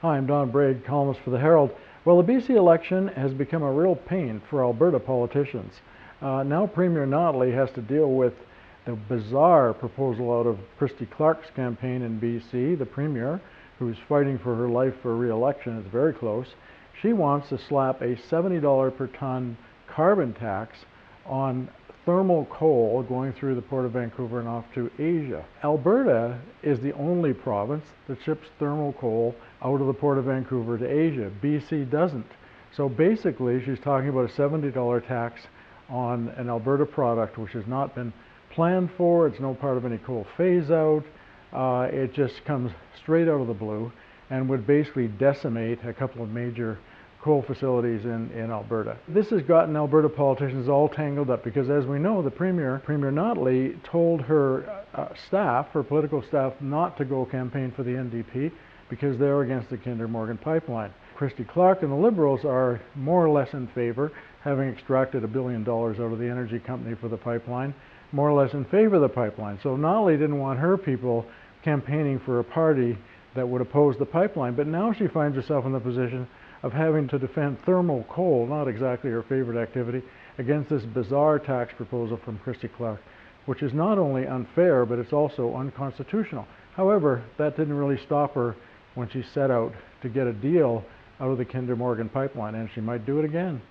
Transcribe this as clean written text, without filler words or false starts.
Hi, I'm Don Braid, columnist for the Herald. Well, the BC election has become a real pain for Alberta politicians. Now Premier Notley has to deal with the bizarre proposal out of Christy Clark's campaign in BC, the Premier, who's fighting for her life for re-election. It's very close. She wants to slap a $70 per ton carbon tax on thermal coal going through the Port of Vancouver and off to Asia. Alberta is the only province that ships thermal coal out of the Port of Vancouver to Asia. BC doesn't. So basically, she's talking about a $70 tax on an Alberta product which has not been planned for. It's no part of any coal phase out. It just comes straight out of the blue and would basically decimate a couple of major coal facilities in Alberta. This has gotten Alberta politicians all tangled up because, as we know, the Premier Notley, told her staff, her political staff, not to go campaign for the NDP because they're against the Kinder Morgan pipeline. Christy Clark and the Liberals are more or less in favor, having extracted $1 billion out of the energy company for the pipeline, more or less in favor of the pipeline. So Notley didn't want her people campaigning for a party that would oppose the pipeline, but now she finds herself in the position of having to defend thermal coal, not exactly her favorite activity, against this bizarre tax proposal from Christy Clark, which is not only unfair, but it's also unconstitutional. However, that didn't really stop her when she set out to get a deal out of the Kinder Morgan pipeline, and she might do it again.